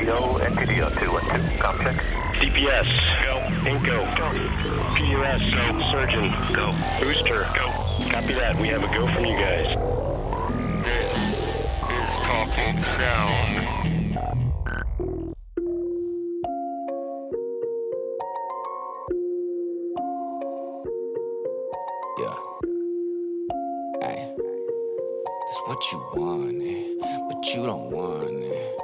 NTO, NTDO 212, com check. DPS, go. Inco, go. PUS, go. Surgeon, go. Booster, go. Copy that. We have a go from you guys. This is Talking Sound. Yeah. Hey. It's what you want, but you don't want it.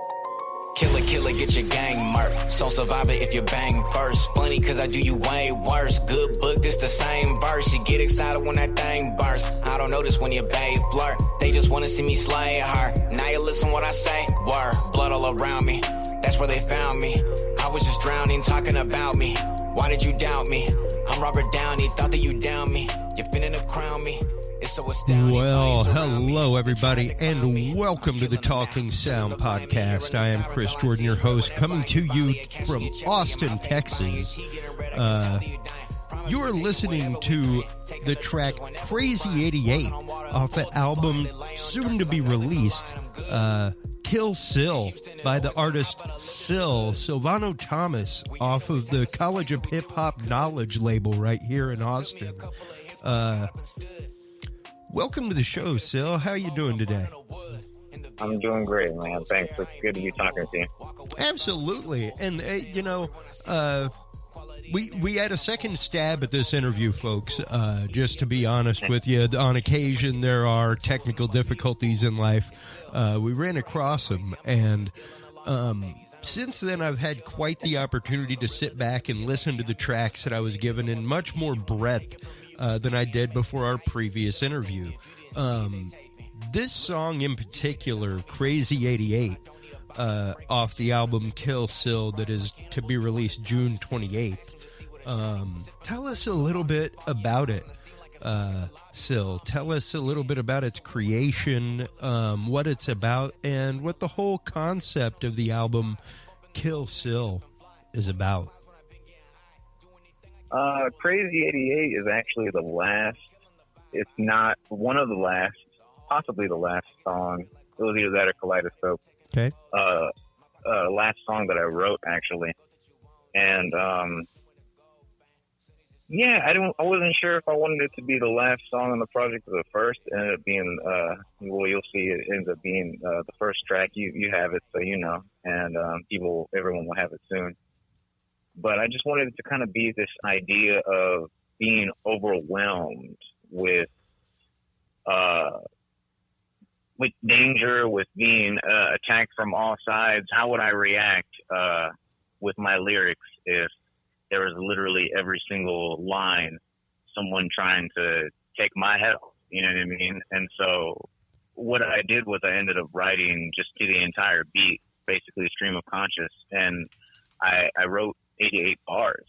Killer, get your gang murked. Soul survivor if you bang first. Funny cause I do you way worse. Good book, this the same verse. You get excited when that thing bursts. I don't notice when your babe flirt. They just wanna see me slay her. Now you listen what I say. Word, blood all around me. That's where they found me. I was just drowning, talking about me. Why did you doubt me? I'm Robert Downey, thought that you down me. You're finna to crown me. Well, hello everybody, and welcome to the Talking Sound podcast. I am Chris Jordan, your host, coming to you from Austin, Texas. You are listening to the track Crazy 88 off the album soon to be released, Kill Sill by the artist Silvano Thomas off of the College of Hip Hop Knowledge label right here in Austin. Welcome to the show, Sil. How are you doing today? I'm doing great, man. Thanks. It's good to be talking to you. Absolutely. And, we had a second stab at this interview, folks. Just to be honest with you, on occasion there are technical difficulties in life. We ran across them, and since then I've had quite the opportunity to sit back and listen to the tracks that I was given in much more breadth than I did before our previous interview. This song in particular, Crazy 88, off the album Kill Sill that is to be released June 28th. Tell us a little bit about it, Sill. Tell us a little bit about its creation, what it's about, and what the whole concept of the album Kill Sill is about. Crazy 88 is actually the last, it's not one of the last, possibly the last song. It was either that or Kaleidoscope. Okay. Last song that I wrote, actually. And, I wasn't sure if I wanted it to be the last song on the project or the first. It ended up being, you'll see it ends up being the first track. You have it, so you know. And everyone will have it soon. But I just wanted it to kind of be this idea of being overwhelmed with danger, with being attacked from all sides. How would I react with my lyrics if there was literally every single line someone trying to take my head off? You know what I mean? And so what I did was I ended up writing just to the entire beat, basically stream of conscious, and I wrote 88 bars.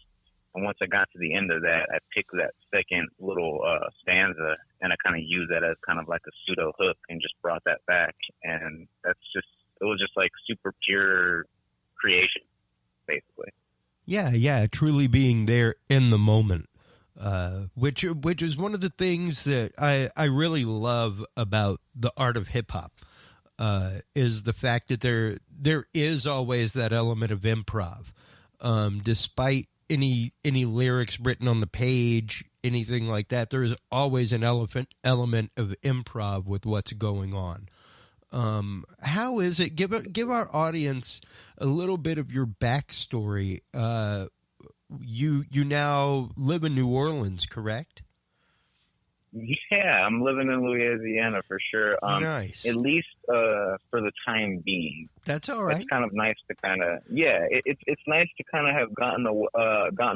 And once I got to the end of that, I picked that second little stanza and I kind of used that as kind of like a pseudo hook and just brought that back. And it was just like super pure creation, basically. Yeah, truly being there in the moment, which is one of the things that I really love about the art of hip hop, is the fact that there is always that element of improv. Despite any lyrics written on the page, anything like that, there is always an element of improv with what's going on. How is it? Give our audience a little bit of your backstory. You now live in New Orleans, correct? Yeah, I'm living in Louisiana for sure. Nice. At least for the time being. That's all right. It's kind of nice to kind of it's nice to kind of have gotten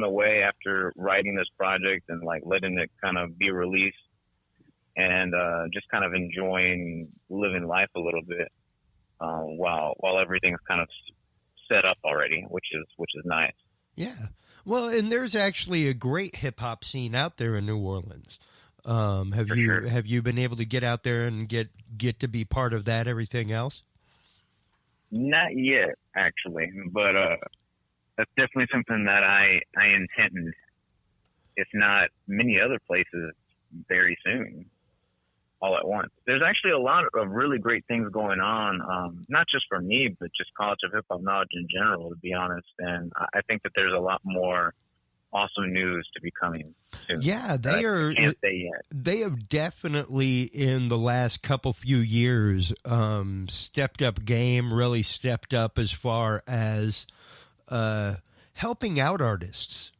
away after writing this project and like letting it kind of be released and just kind of enjoying living life a little bit while everything's kind of set up already, which is nice. Yeah. Well, and there's actually a great hip hop scene out there in New Orleans. Have you been able to get out there and get to be part of that, everything else? Not yet, actually, but that's definitely something that I intend, if not many other places, very soon. all at once. There's actually a lot of really great things going on, not just for me, but just College of Hip Hop Knowledge in general, to be honest. And I think that there's a lot more awesome news to be coming soon. Yeah, I can't say yet. They have definitely in the last few years stepped up game, really stepped up as far as helping out artists.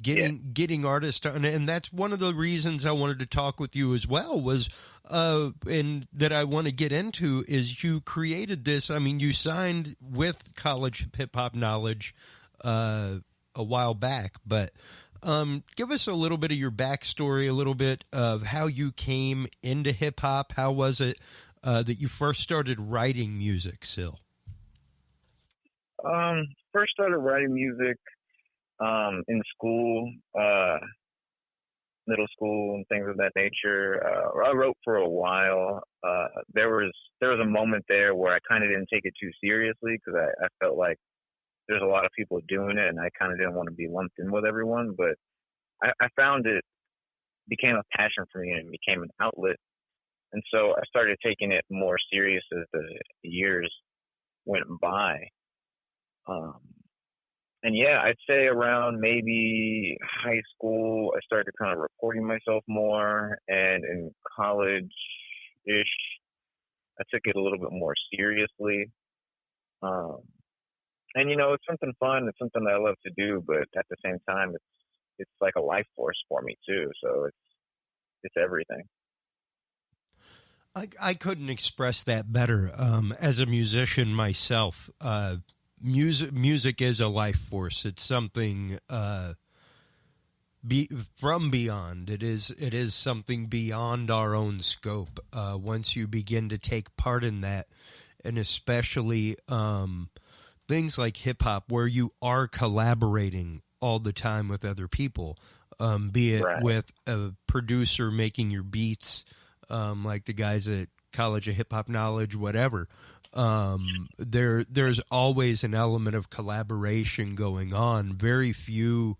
Getting artists, and that's one of the reasons I wanted to talk with you as well, was and that I want to get into is you created this. I mean, you signed with College Hip Hop Knowledge a while back, but give us a little bit of your backstory, a little bit of how you came into hip hop. How was it that you first started writing music, Sill? First started writing music in school, middle school and things of that nature. I wrote for a while. There was a moment there where I kind of didn't take it too seriously because I felt like there's a lot of people doing it and I kind of didn't want to be lumped in with everyone. But I found it became a passion for me and it became an outlet. And so I started taking it more serious as the years went by. And yeah, I'd say around maybe high school, I started kind of recording myself more, and in college-ish, I took it a little bit more seriously. And you know, it's something fun. It's something that I love to do, but at the same time, it's like a life force for me too. So it's everything. I couldn't express that better. As a musician myself, music is a life force. It's something from beyond. It is something beyond our own scope. Once you begin to take part in that, and especially things like hip hop, where you are collaborating all the time with other people, be it Right. with a producer making your beats, like the guys at College of Hip Hop Knowledge, whatever. There's always an element of collaboration going on. Very few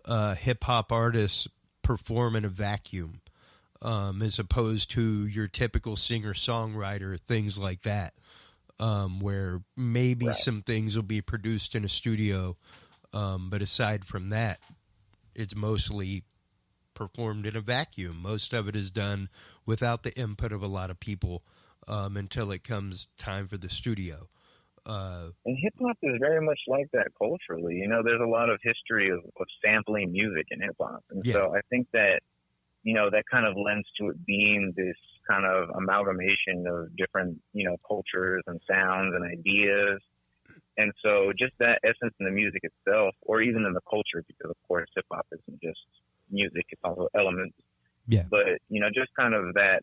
hip hop artists perform in a vacuum, as opposed to your typical singer songwriter, things like that, where maybe some things will be produced in a studio, but aside from that, it's mostly performed in a vacuum. Most of it is done without the input of a lot of people. Until it comes time for the studio. And hip hop is very much like that culturally. You know, there's a lot of history of sampling music in hip hop. And so I think that, you know, that kind of lends to it being this kind of amalgamation of different, you know, cultures and sounds and ideas. And so just that essence in the music itself, or even in the culture, because of course hip hop isn't just music, it's also elements. Yeah. But, you know, just kind of that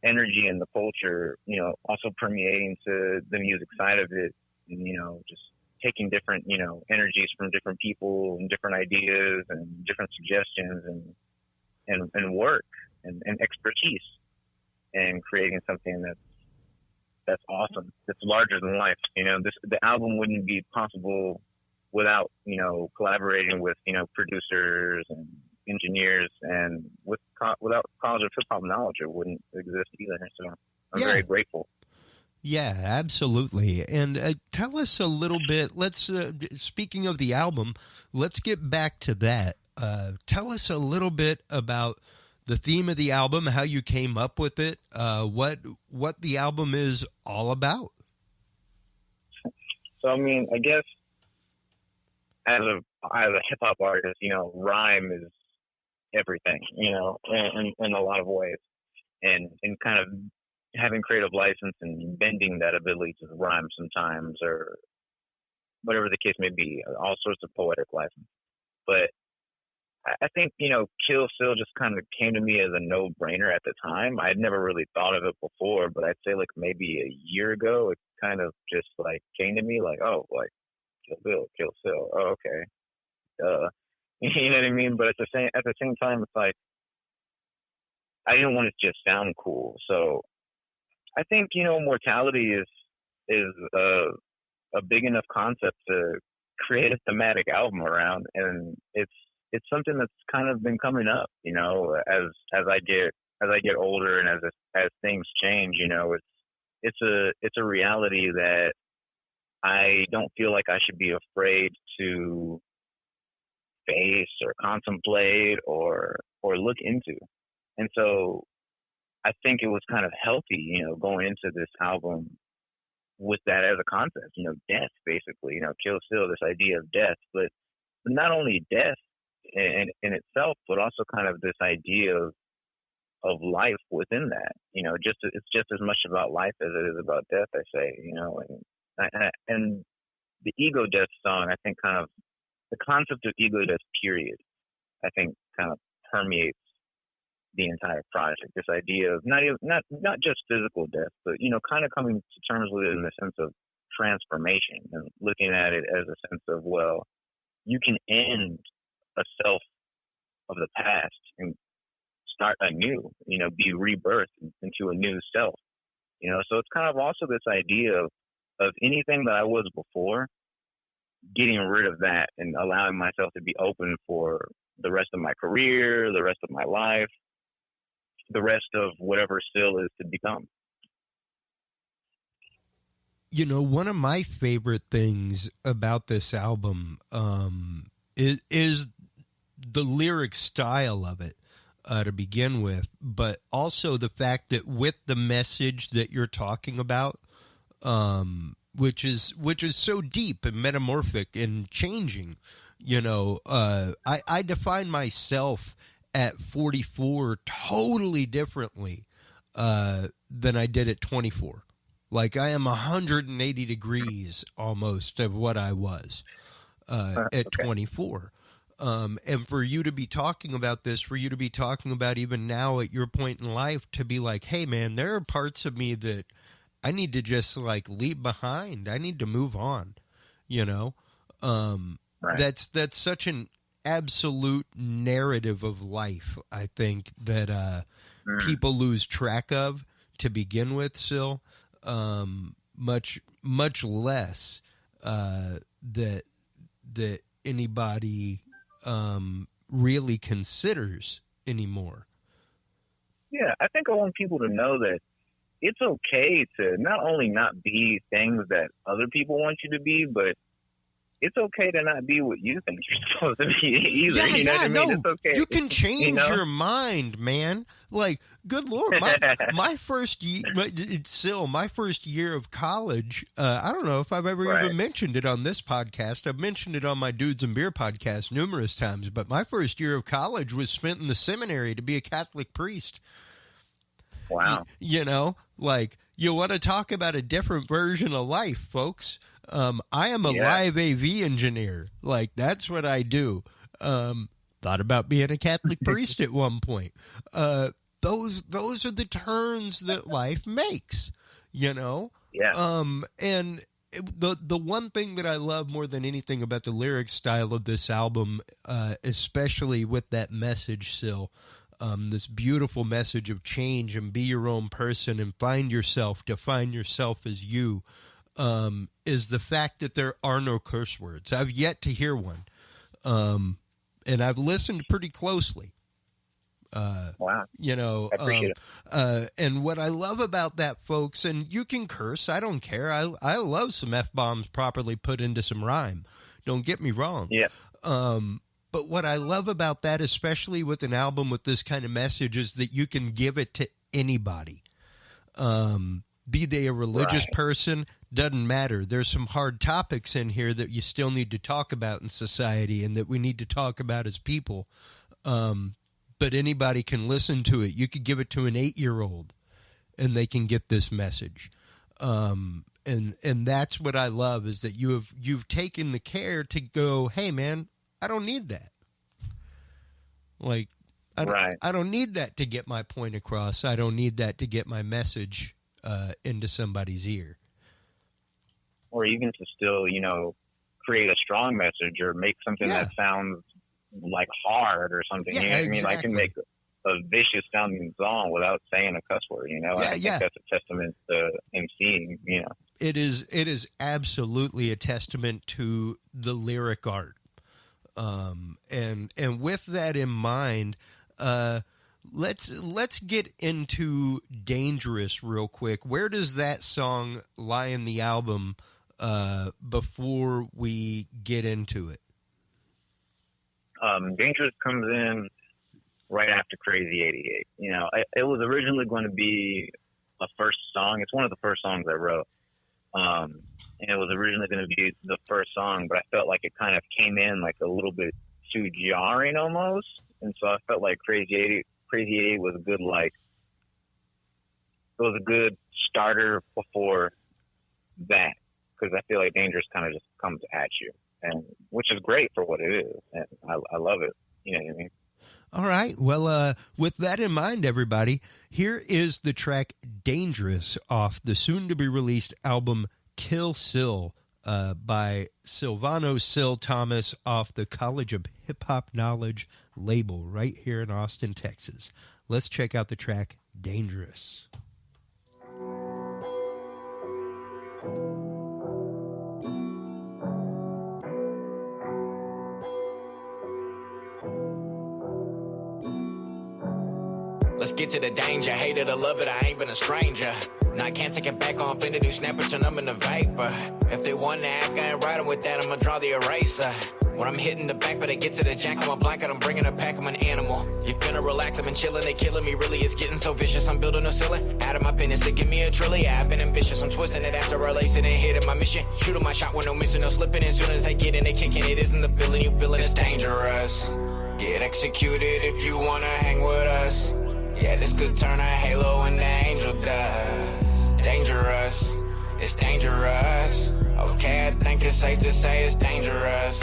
energy in the culture, you know, also permeating to the music side of it, and, you know, just taking different, you know, energies from different people and different ideas and different suggestions and work and expertise, and creating something that's awesome. That's larger than life. You know, the album wouldn't be possible without, you know, collaborating with, you know, producers and engineers, and without College of Hip Hop Knowledge, it wouldn't exist either. So I'm very grateful. Yeah, absolutely. And tell us a little bit. Let's speaking of the album, let's get back to that. Tell us a little bit about the theme of the album, how you came up with it, what the album is all about. So I mean, I guess as a hip hop artist, you know, rhyme is everything, you know, in a lot of ways, and kind of having creative license and bending that ability to rhyme sometimes, or whatever the case may be, all sorts of poetic license. But I think, you know, Kill Sill just kind of came to me as a no-brainer at the time. I'd never really thought of it before, but I'd say like maybe a year ago, it kind of just like came to me like, oh, like Kill Sill. Oh, okay. You know what I mean? But at the same time, it's like I didn't want it to just sound cool. So I think, you know, mortality is a big enough concept to create a thematic album around, and it's it's something that's kind of been coming up, you know, as I get older and as things change, you know, it's a reality that I don't feel like I should be afraid to face or contemplate or look into. And so I think it was kind of healthy, you know, going into this album with that as a concept, you know, death, basically, you know, Kill Sill, this idea of death, but not only death in itself, but also kind of this idea of life within that, you know, it's just as much about life as it is about death, I say, you know, and the ego death song, I think kind of the concept of ego death period, I think kind of permeates the entire project. This idea of not just physical death, but, you know, kind of coming to terms with it in the sense of transformation and looking at it as a sense of, well, you can end a self of the past and start anew, you know, be rebirthed into a new self, you know. So it's kind of also this idea of anything that I was before, getting rid of that and allowing myself to be open for the rest of my career, the rest of my life, the rest of whatever still is to become. You know, one of my favorite things about this album is the lyric style of it to begin with, but also the fact that with the message that you're talking about, which is so deep and metamorphic and changing, you know, I define myself at 44 totally differently than I did at 24. Like, I am 180 degrees almost of what I was at 24. And for you to be talking about this, for you to be talking about even now at your point in life, to be like, hey, man, there are parts of me that I need to just, like, leave behind. I need to move on, you know? Right. That's such an absolute narrative of life, I think, that people lose track of to begin with, Sill. Much less that anybody really considers anymore. Yeah, I think I want people to know that it's okay to not only not be things that other people want you to be, but it's okay to not be what you think you're supposed to be either. Yeah, you know what I mean? No, it's okay. You can change you know? your mind, man. Like, good Lord, my first year, Sill, my first year of college, I don't know if I've ever even mentioned it on this podcast. I've mentioned it on my Dudes and Beer podcast numerous times, but my first year of college was spent in the seminary to be a Catholic priest. Wow. You know, like, you want to talk about a different version of life, folks. I am a live AV engineer. Like, that's what I do. Thought about being a Catholic priest at one point. Those are the turns that life makes, you know? Yeah. And the one thing that I love more than anything about the lyric style of this album, especially with that message, Sill, this beautiful message of change and be your own person and find yourself, define yourself as you, is the fact that there are no curse words. I've yet to hear one. And I've listened pretty closely. Wow. You know, I appreciate it. And what I love about that, folks, and you can curse, I don't care. I love some F-bombs properly put into some rhyme. Don't get me wrong. Yeah. But what I love about that, especially with an album with this kind of message, is that you can give it to anybody. Be they a religious person, doesn't matter. There's some hard topics in here that you still need to talk about in society and that we need to talk about as people. But anybody can listen to it. You could give it to an 8-year-old and they can get this message. And that's what I love, is that you've taken the care to go, hey man, I don't need that. Like, I don't need that to get my point across. I don't need that to get my message into somebody's ear. Or even to still, you know, create a strong message or make something that sounds like hard or something. Yeah, you know what exactly. I mean? I can make a vicious sounding song without saying a cuss word, you know? I think that's a testament to MCing, you know? It is absolutely a testament to the lyric art. And with that in mind, let's get into Dangerous real quick. Where does that song lie in the album before we get into it? Dangerous comes in right after Crazy 88. You know, it was originally going to be a first song. It's one of the first songs I wrote. And it was originally going to be the first song, but I felt like it kind of came in like a little bit too jarring almost. And so I felt like Crazy 88 was a good, like, it was a good starter before that, because I feel like Dangerous kind of just comes at you, and which is great for what it is. And I love it. You know what I mean? All right. Well, with that in mind, everybody, here is the track Dangerous off the soon-to-be-released album Kill Sill by Silvano Thomas off the College of Hip-Hop Knowledge label right here in Austin, Texas. Let's check out the track Dangerous. Let's get to the danger. Hate it or love it, I ain't been a stranger. Now I can't take it back on finna do snap it, turn them into vapor. If they want to act, I ain't riding with that, I'ma draw the eraser. When I'm hitting the back, but I get to the jack, I'm a blanket, I'm bringing a pack, I'm an animal. You finna relax, I've been chilling, they killing me, really, it's getting so vicious. I'm building a ceiling, out of my penis, they give me a trilly. I've been ambitious, I'm twisting it after releasing and hitting my mission. Shooting my shot with no missing, no slipping, as soon as I get in, they kicking, it isn't the feeling you feeling, it's dangerous. Get executed if you wanna hang with us. Yeah, this could turn a halo into angel dust. Dangerous, it's dangerous. Okay, I think it's safe to say it's dangerous.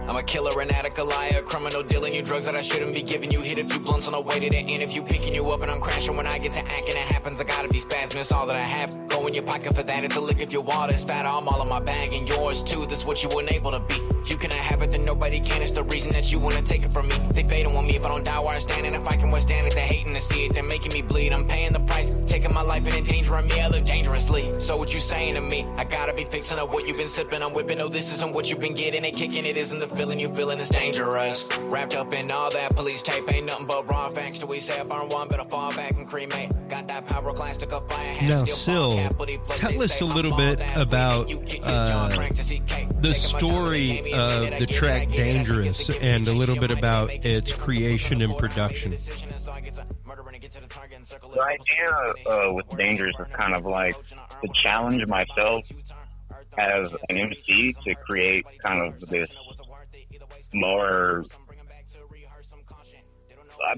I'm a killer, an addict, a liar, criminal, dealing you drugs that I shouldn't be giving you. Hit a few blunts on the way to the end. If you picking you up and I'm crashing when I get to acting, it happens. I gotta be spasming, it's all that I have. Go in your pocket for that, it's a lick if your water's fat. I'm all in my bag and yours too. That's what you weren't able to be. If you cannot have it, then nobody can. It's the reason that you wanna take it from me. They fading on me if I don't die where I'm standing. If I can withstand it, they're hating to see it. They're making me bleed. I'm paying the price, taking my life and endangering me. I live dangerously. So what you saying to me? I gotta be fixing up what you've been sipping. I'm whipping. No, this isn't what you've been getting and kicking. It isn't the feeling you feeling. It's dangerous. Wrapped up in all that police tape. Ain't nothing but raw facts. Do we say I burn one, better fall back and cremate? Got that pyroclastic of fire. Now, Sill, tell us a little bit about the story of the track Dangerous and a little bit about its creation and production. The idea with Dangerous is kind of like to challenge myself as an MC to create kind of this more.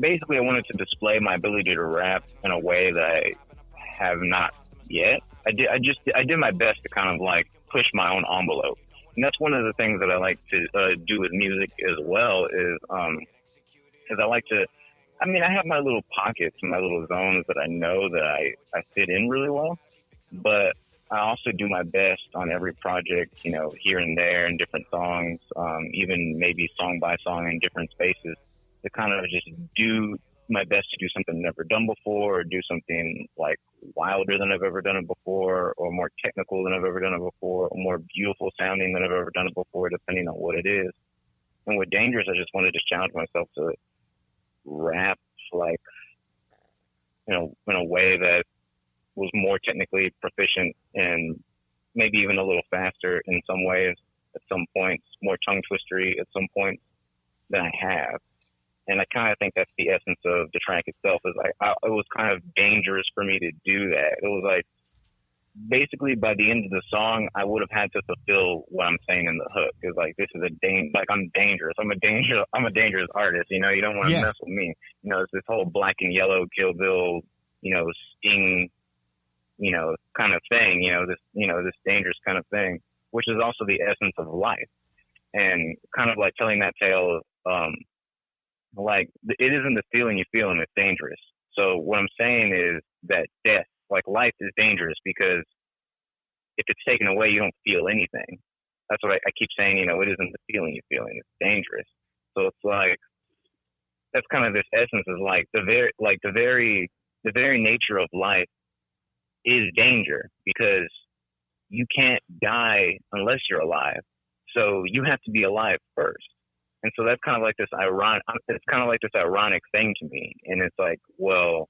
Basically, I wanted to display my ability to rap in a way that I have not yet. I did my best to kind of like push my own envelope, and that's one of the things that I like to do with music as well. Is I like to. I mean, I have my little pockets, my little zones that I know that I fit in really well, but I also do my best on every project, you know, here and there in different songs, even maybe song by song in different spaces, to kind of just do my best to do something I've never done before, or do something like wilder than I've ever done it before, or more technical than I've ever done it before, or more beautiful sounding than I've ever done it before, depending on what it is. And with Dangerous, I just wanted to challenge myself to rap like, you know, in a way that was more technically proficient and maybe even a little faster in some ways at some points, more tongue twistery at some points than I have. And I kind of think that's the essence of the track itself. Is like it was kind of dangerous for me to do that. It was like basically by the end of the song, I would have had to fulfill what I'm saying in the hook. It's like, this is like I'm dangerous. I'm a dangerous artist. You know, you don't want to mess with me. You know, it's this whole black and yellow Kill Bill, you know, Sting, you know, kind of thing. This dangerous kind of thing, which is also the essence of life, and kind of like telling that tale of like it isn't the feeling you feel and it's dangerous. So what I'm saying is that death, like life, is dangerous because if it's taken away, you don't feel anything. That's what I keep saying. You know, it isn't the feeling you feel, and it's dangerous. So it's like that's kind of this essence is like the very nature of life is danger, because you can't die unless you're alive. So you have to be alive first. And so that's kind of like this ironic thing to me. And it's like, well,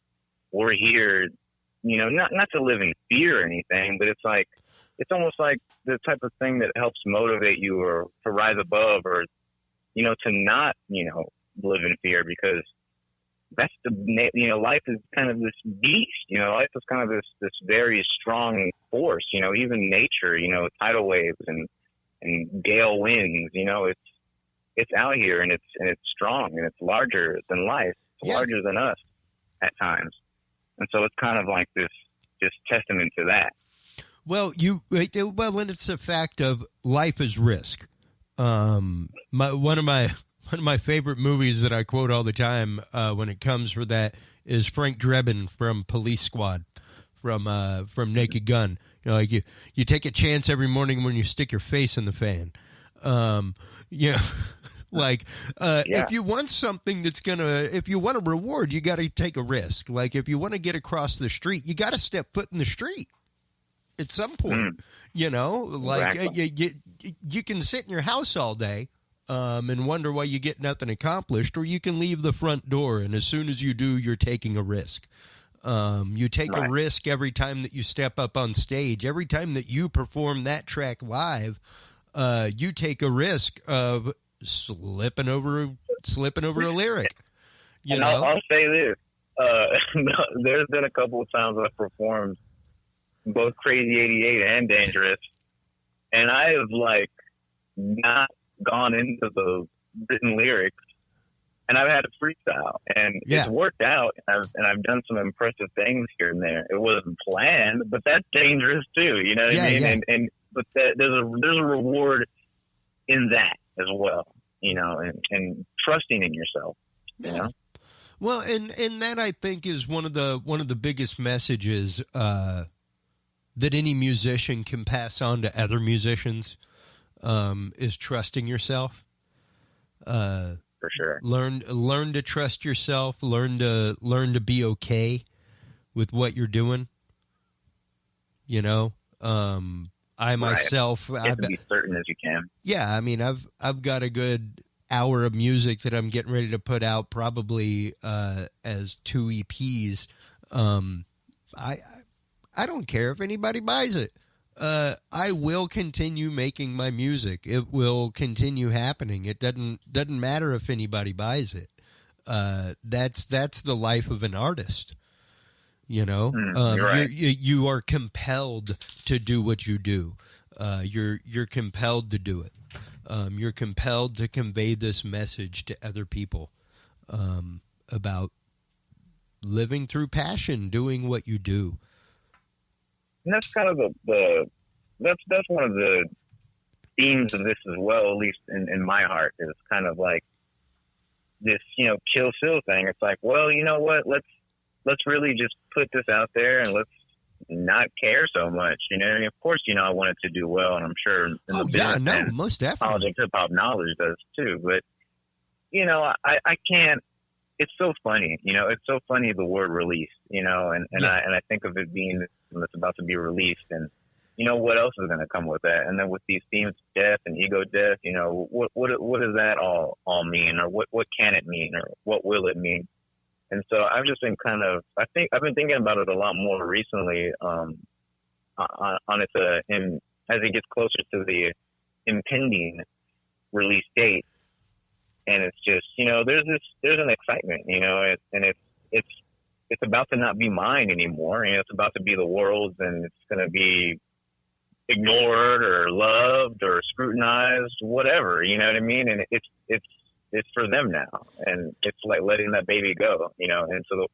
we're here, not to live in fear or anything, but it's like, it's almost like the type of thing that helps motivate you or to rise above or, to not, live in fear, because that's life is kind of this beast, life is kind of this very strong force, even nature, tidal waves and gale winds, it's out here and it's strong and it's larger than life, it's larger than us at times. And so it's kind of like this testament to that. Well, and it's a fact of life is risk. One of my favorite movies that I quote all the time when it comes for that is Frank Drebin from Police Squad, from Naked Gun. You take a chance every morning when you stick your face in the fan. If you want something if you want a reward, you got to take a risk. Like if you want to get across the street, you got to step foot in the street. At some point, exactly. You can sit in your house all day and wonder why you get nothing accomplished, or you can leave the front door, and as soon as you do, you're taking a risk. You take a risk every time that you step up on stage. Every time that you perform that track live, you take a risk of slipping over a lyric. I'll say this. There's been a couple of times I've performed both Crazy 88 and Dangerous, and I have not gone into the written lyrics, and I've had a freestyle, and it's worked out, and I've done some impressive things here and there. It wasn't planned, but that's dangerous too, you know what I mean? Yeah. But there's a reward in that as well, and trusting in yourself, you know. Well, and that I think is one of the biggest messages that any musician can pass on to other musicians, is trusting yourself. For sure. Learn to trust yourself. Learn to be okay with what you're doing. I myself, you have to be certain as you can. Yeah, I mean, I've got a good hour of music that I'm getting ready to put out, probably as 2 EPs. I don't care if anybody buys it. I will continue making my music. It will continue happening. It doesn't matter if anybody buys it. That's the life of an artist. Right. You are compelled to do what you do. You're compelled to do it. You're compelled to convey this message to other people about living through passion, doing what you do. And that's kind of that's one of the themes of this as well, at least in my heart, is kind of like this, Kill Sill thing. It's like, well, you know what? Let's really just put this out there and let's not care so much, And of course, I want it to do well, and I'm sure in the business most definitely, hip hop knowledge does too. But I can't. It's so funny, It's so funny, the word release, and I think of it being that's about to be released, and what else is going to come with that? And then with these themes, death and ego death, what does that all mean, or what can it mean, or what will it mean? And so I've just been I've been thinking about it a lot more recently, on its as it gets closer to the impending release date. And it's just, there's an excitement, and it's about to not be mine anymore. It's about to be the world's, and it's going to be ignored or loved or scrutinized, whatever, you know what I mean? And it's for them now. And it's like letting that baby go,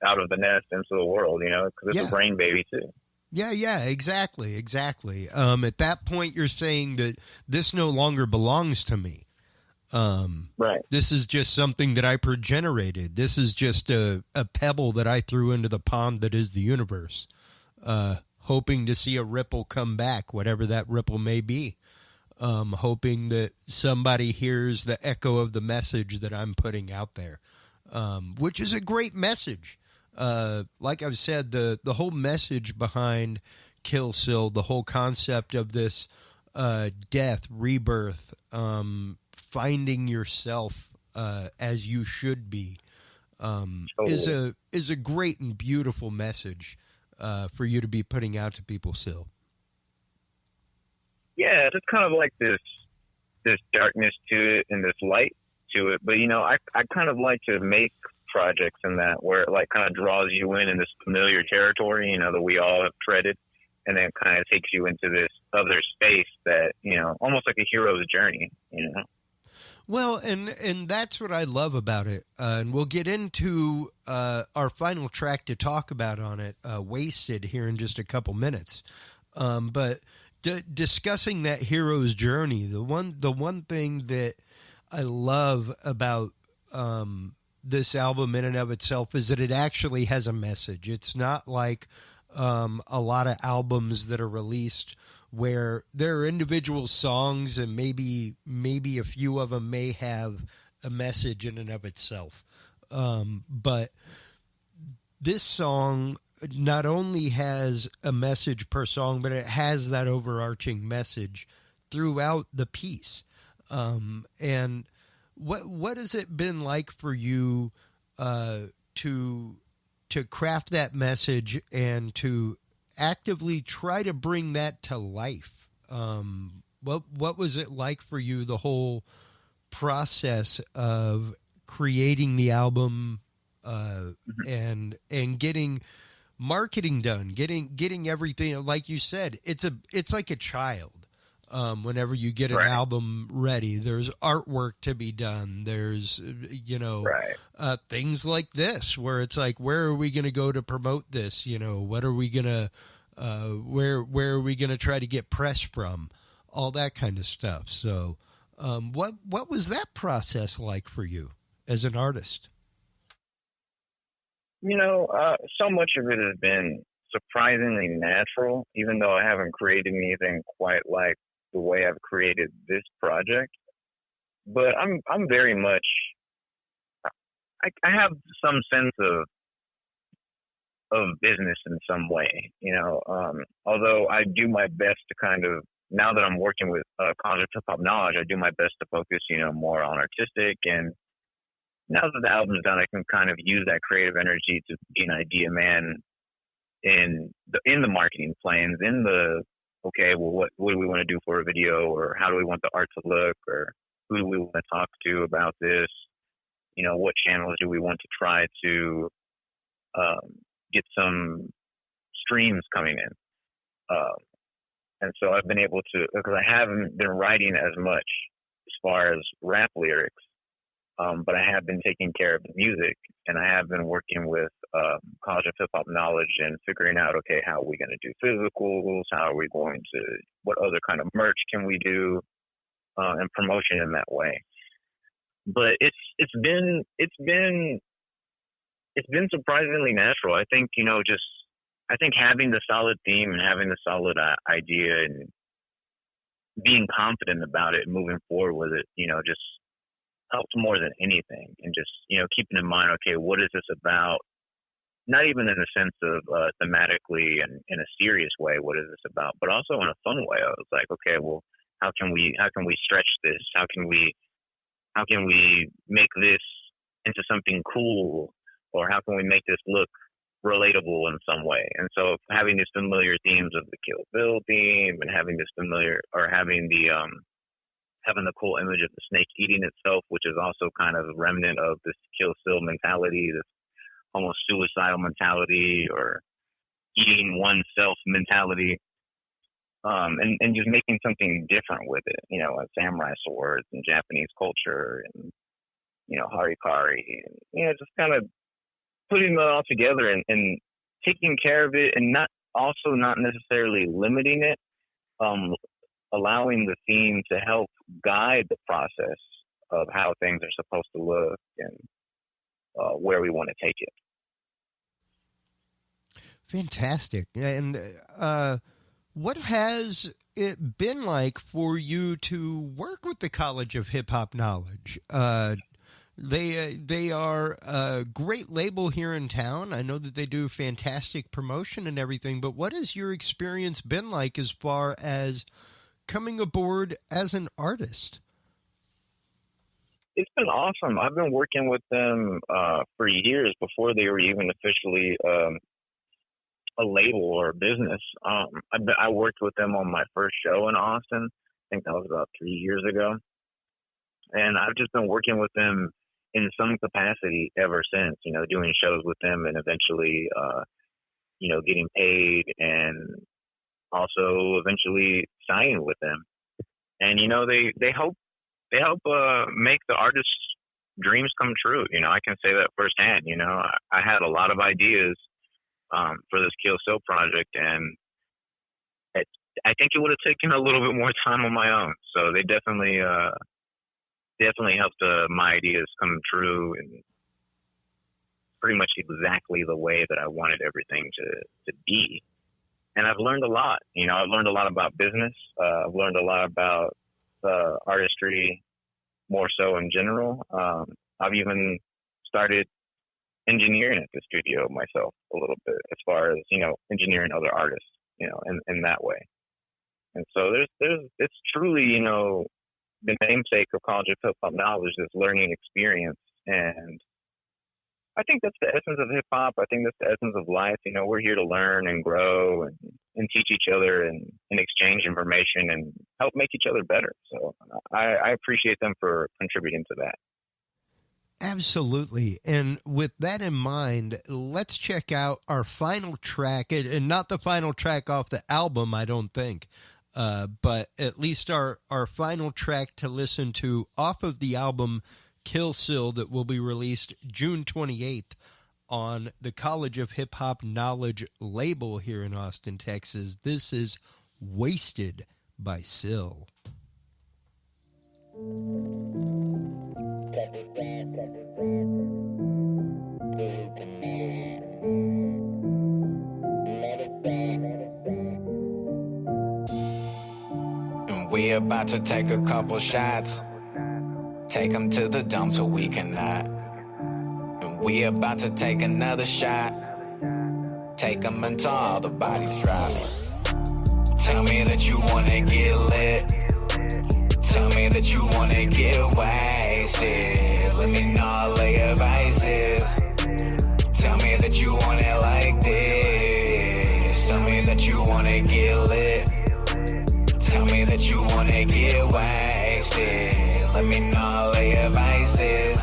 out of the nest into the world, because it's a brain baby too. Yeah, exactly. At that point, you're saying that this no longer belongs to me. Right. This is just something that I progenerated. This is just a pebble that I threw into the pond that is the universe, hoping to see a ripple come back, whatever that ripple may be. Hoping that somebody hears the echo of the message that I'm putting out there, which is a great message. Like I've said, the whole message behind Kill Sill, the whole concept of this death, rebirth, finding yourself as you should be is a great and beautiful message for you to be putting out to people, Sil. Yeah, it's kind of like this darkness to it and this light to it. But, you know, I kind of like to make projects in that where it like kind of draws you in this familiar territory, you know, that we all have treaded, and then kind of takes you into this other space that, you know, almost like a hero's journey, you know. Well, and that's what I love about it. And we'll get into our final track to talk about on it, Wasted, here in just a couple minutes. But discussing that hero's journey, the one thing that I love about this album in and of itself is that it actually has a message. It's not like a lot of albums that are released where there are individual songs and maybe a few of them may have a message in and of itself. But this song not only has a message per song, but it has that overarching message throughout the piece. And what has it been like for you to craft that message and to actively try to bring that to life? What was it like for you, the whole process of creating the album and getting marketing done, getting everything, like you said, it's like a child. Whenever you get an album ready, there's artwork to be done. There's, you know, things like this where it's like, where are we going to go to promote this? You know, what are we going to, where are we going to try to get press from? All that kind of stuff. So, what was that process like for you as an artist? You know, so much of it has been surprisingly natural, even though I haven't created anything quite like the way I've created this project. But I'm very much, I have some sense of business in some way, you know, although I do my best to kind of, now that I'm working with Concept Hip Hop Knowledge, I do my best to focus, you know, more on artistic. And now that the album's done, I can kind of use that creative energy to be an idea man in the marketing plans, in the, okay, well, what do we want to do for a video, or how do we want the art to look, or who do we want to talk to about this? You know, what channels do we want to try to get some streams coming in? And so I've been able to, because I haven't been writing as much as far as rap lyrics, but I have been taking care of the music, and I have been working with College of Hip Hop Knowledge and figuring out, okay, how are we going to do physicals? How are we going to, what other kind of merch can we do, and promotion in that way. But it's been surprisingly natural. I think, you know, I think having the solid theme and having the solid idea and being confident about it and moving forward with it, you know, just helped more than anything. And just, you know, keeping in mind, okay, what is this about? Not even in the sense of thematically and in a serious way, what is this about? But also in a fun way. I was like, okay, well, how can we stretch this? How can we make this into something cool? Or how can we make this look relatable in some way? And so having these familiar themes of the Kill Sill theme, and having this familiar, or having the cool image of the snake eating itself, which is also kind of a remnant of this Kill Sill mentality, this almost suicidal mentality, or eating oneself mentality, and just making something different with it, you know, like samurai swords and Japanese culture and, you know, harikari, and, you know, just kind of putting it all together and taking care of it, and not necessarily limiting it, allowing the theme to help guide the process of how things are supposed to look and where we want to take it. Fantastic. And what has it been like for you to work with the College of Hip Hop Knowledge? They are a great label here in town. I know that they do fantastic promotion and everything, but what has your experience been like as far as coming aboard as an artist? It's been awesome. I've been working with them for years before they were even officially a label or a business. I worked with them on my first show in Austin. I think that was about 3 years ago. And I've just been working with them in some capacity ever since, you know, doing shows with them and eventually, you know, getting paid and also eventually signing with them. And, you know, they help make the artist's dreams come true. You know, I can say that firsthand. You know, I had a lot of ideas for this Kill Sill project, and I think it would have taken a little bit more time on my own. So they definitely helped my ideas come true, and pretty much exactly the way that I wanted everything to be. And I've learned a lot. You know, I've learned a lot about business. I've learned a lot about artistry, more so in general. I've even started engineering at the studio myself a little bit, as far as, you know, engineering other artists, you know, in that way. And so it's truly, you know, the namesake of College of Hip Hop Knowledge, this learning experience. And I think that's the essence of hip hop. I think that's the essence of life. You know, we're here to learn and grow and teach each other and exchange information and help make each other better. So I appreciate them for contributing to that. Absolutely. And with that in mind, let's check out our final track, and not the final track off the album, I don't think, but at least our final track to listen to off of the album Kill Sill, that will be released June 28th on the College of Hip Hop Knowledge label here in Austin, Texas. This is Wasted by Sill. And we about to take a couple shots. Take them to the dome so we cannot. And we about to take another shot. Take them until all the bodies drop. Tell me that you wanna get lit. Tell me that you wanna get wasted. Let me know all of your vices. Tell me that you want it like this. Tell me that you wanna get lit. Tell me that you wanna get wasted. Let me know all of your vices.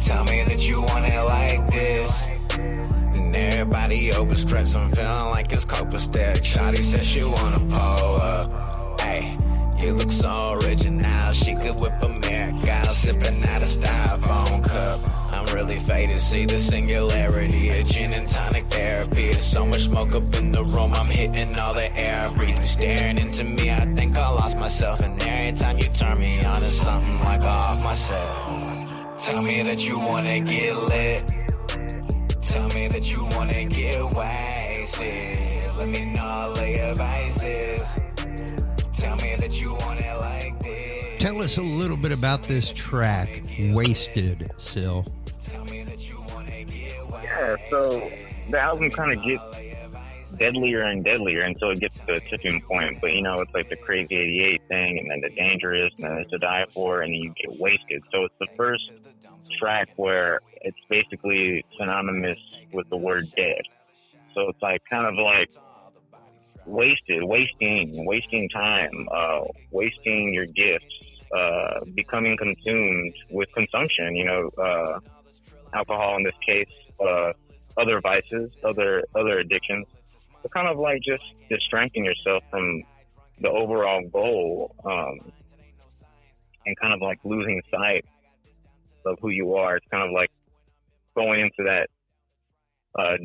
Tell me that you want it like this. And everybody overstressed, I'm feeling like it's copacetic. Shawty says she wanna pull up. Hey, you look so original. She could whip a miracle, sipping out a styrofoam cup. I'm really faded, see the singularity. A gin and tonic therapy. There's so much smoke up in the room, I'm hitting all the air I breathe. You staring into me, I think I lost myself. And every time you turn me on, it's something like I off myself. Tell me that you wanna get lit. Tell me that you wanna get wasted. Let me know all of your vices. Tell me that you want it like this. Tell us a little bit about this track, Wasted, Sill. Yeah, so the album kind of gets deadlier and deadlier until it gets to a tipping point. But, you know, it's like the Crazy 88 thing, and then the Dangerous, and then it's To Die For, and then you get Wasted. So it's the first track where it's basically synonymous with the word dead. So it's like kind of like wasting time, wasting your gifts, becoming consumed with consumption, you know, alcohol in this case, other vices, other addictions. So kind of like just distracting yourself from the overall goal, and kind of like losing sight of who you are. It's kind of like going into that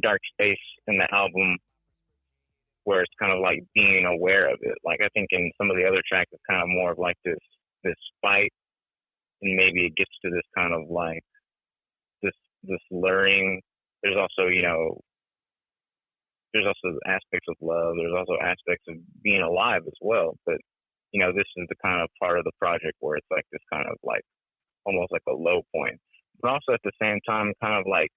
dark space in the album where it's kind of like being aware of it. Like I think in some of the other tracks, it's kind of more of like this fight, and maybe it gets to this kind of like this luring. There's also, you know, there's also aspects of love. There's also aspects of being alive as well. But, you know, this is the kind of part of the project where it's like this kind of like almost like a low point, but also at the same time kind of like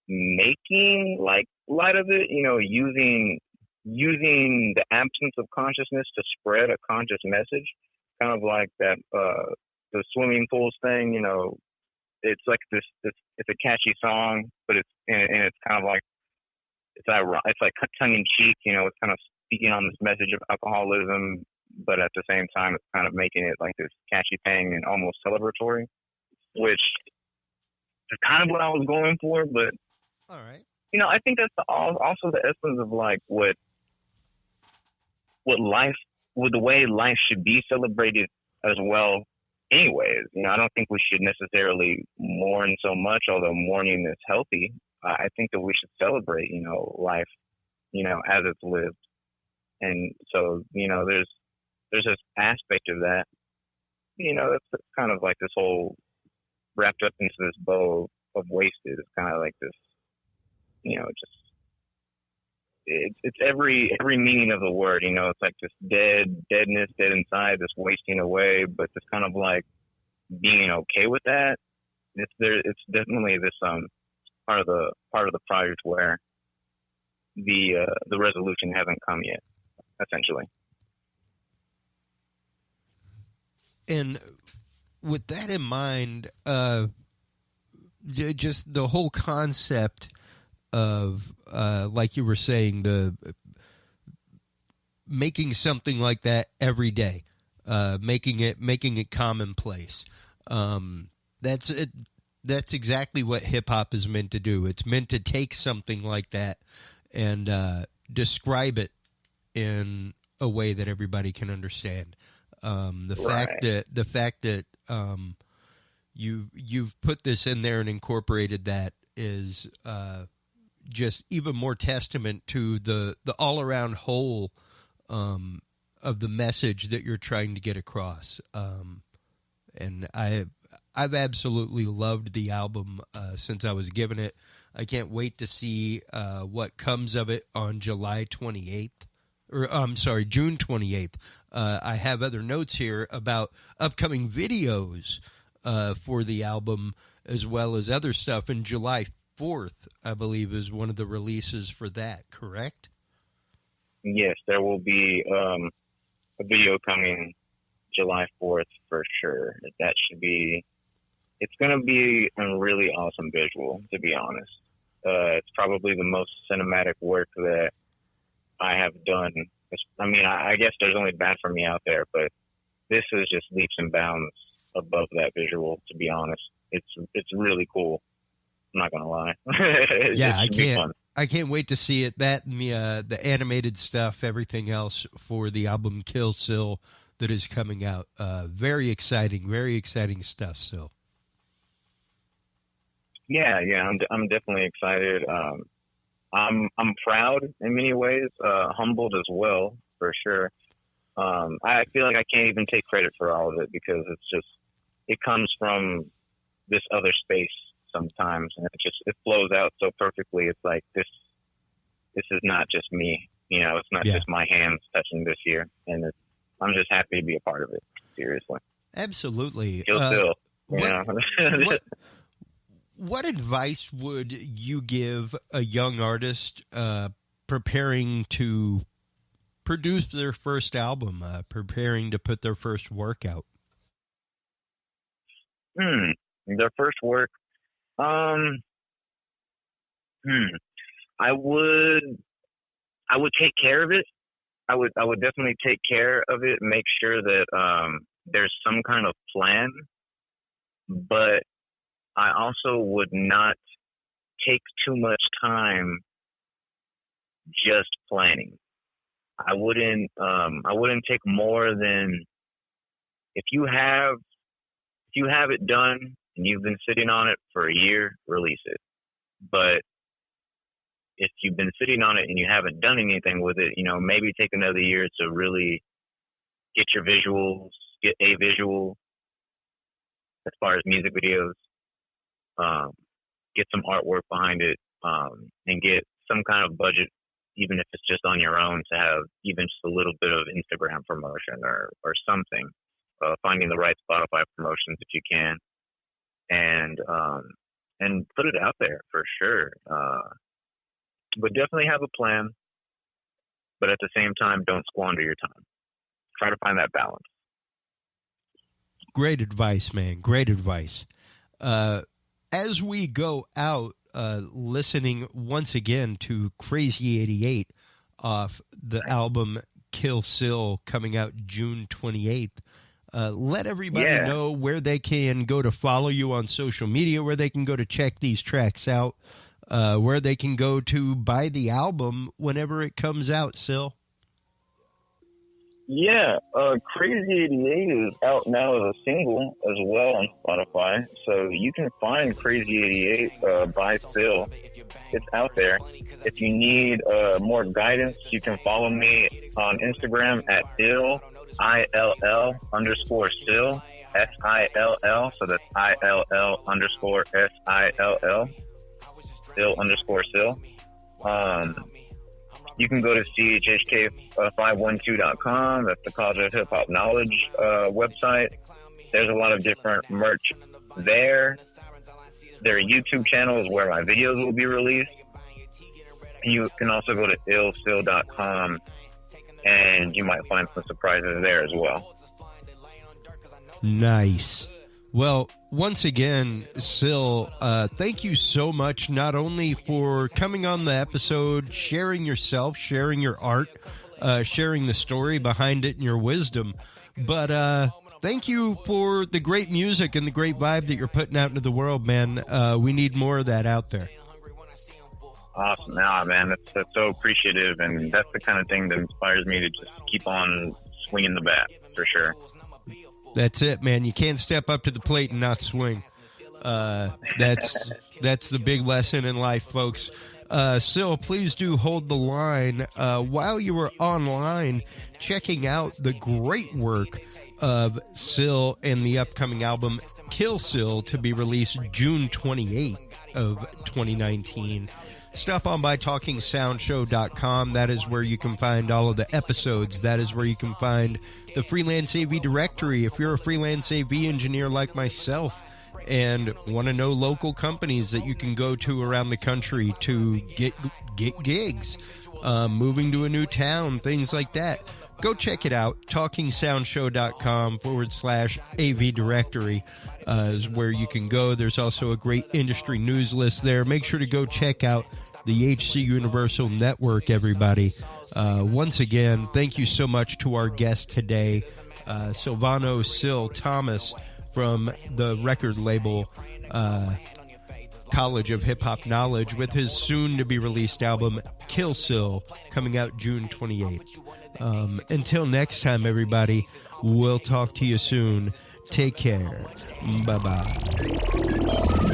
making like light of it, you know, using the absence of consciousness to spread a conscious message, kind of like that the swimming pools thing, it's like this it's a catchy song, but it's kind of like it's like tongue in cheek, it's kind of speaking on this message of alcoholism, but at the same time it's kind of making it like this catchy thing and almost celebratory, which is kind of what I was going for. But all right, I think that's also the essence of like what life, with the way life should be celebrated as well. Anyways, I don't think we should necessarily mourn so much, although mourning is healthy. I think that we should celebrate, life, as it's lived. And so, there's this aspect of that, that's kind of like this whole wrapped up into this bow of wasted. It's kind of like this, it's every meaning of the word, it's like this deadness, dead inside, this wasting away, but this kind of like being okay with that. It's definitely this part of the project where the resolution hasn't come yet, essentially. And with that in mind, just the whole concept of, like you were saying, the making something like that every day, making it commonplace. That's it. That's exactly what hip hop is meant to do. It's meant to take something like that and describe it in a way that everybody can understand. The fact that you've put this in there and incorporated that is just even more testament to the all around whole of the message that you're trying to get across. And I've absolutely loved the album since I was given it. I can't wait to see what comes of it on July 28th. Or I'm sorry, June 28th. I have other notes here about upcoming videos for the album, as well as other stuff. And July 4th, I believe, is one of the releases for that, correct? Yes, there will be a video coming July 4th for sure. That should be, it's going to be a really awesome visual, to be honest. It's probably the most cinematic work that I have done. I mean, I guess there's only Bad For Me out there, but this is just leaps and bounds above that visual, to be honest. It's really cool. I'm not going to lie. Yeah, I can't wait to see it. That and the animated stuff, everything else for the album Kill Sill that is coming out. Very exciting stuff, Sill. Yeah, I'm definitely excited. I'm proud in many ways, humbled as well, for sure. I feel like I can't even take credit for all of it because it comes from this other space sometimes, and it flows out so perfectly. It's like this is not just me, it's not just my hands touching this here, and I'm just happy to be a part of it. Seriously, absolutely. Kill Sill. What advice would you give a young artist preparing to produce their first album, preparing to put their first work out? Their first work. I would take care of it. I would definitely take care of it. Make sure that there's some kind of plan, but I also would not take too much time just planning. I wouldn't take more than, if you have it done and you've been sitting on it for a year, release it. But if you've been sitting on it and you haven't done anything with it, maybe take another year to really get your visuals, get a visual as far as music videos, get some artwork behind it, and get some kind of budget, even if it's just on your own, to have even just a little bit of Instagram promotion or something, finding the right Spotify promotions if you can, and put it out there for sure. But definitely have a plan, but at the same time, don't squander your time. Try to find that balance. Great advice, man. Great advice. As we go out, listening once again to Crazy 88 off the album Kill Sill coming out June 28th, let everybody know where they can go to follow you on social media, where they can go to check these tracks out, where they can go to buy the album whenever it comes out, Sill. Yeah, Crazy 88 is out now as a single as well on Spotify. So you can find Crazy 88 by Sill. It's out there. If you need more guidance, you can follow me on Instagram at ill_Sill, SILL. So that's ILL_SILL, Sill_Sill. You can go to CHHK512.com. That's the College of Hip Hop Knowledge website. There's a lot of different merch there. Their YouTube channel is where my videos will be released. You can also go to illsill.com, and you might find some surprises there as well. Nice. Well, once again, Sill, thank you so much, not only for coming on the episode, sharing yourself, sharing your art, sharing the story behind it and your wisdom, but thank you for the great music and the great vibe that you're putting out into the world, man. We need more of that out there. Awesome. Nah, man, that's so appreciative, and that's the kind of thing that inspires me to just keep on swinging the bat, for sure. That's it, man. You can't step up to the plate and not swing. That's the big lesson in life, folks. Sill, please do hold the line. While you were online checking out the great work of Sill and the upcoming album Kill Sill, to be released June 28th of 2019, stop on by TalkingSoundShow.com. That is where you can find all of the episodes. That is where you can find the freelance AV directory. If you're a freelance AV engineer like myself and want to know local companies that you can go to around the country to get gigs, moving to a new town, things like that, go check it out. TalkingSoundShow.com/AV directory is where you can go. There's also a great industry news list there. Make sure to go check out the HC Universal Network, everybody. Once again, thank you so much to our guest today, Silvano Thomas from the record label College of Hip Hop Knowledge, with his soon-to-be-released album Kill Sill, coming out June 28th. Until next time, everybody, we'll talk to you soon. Take care. Bye-bye.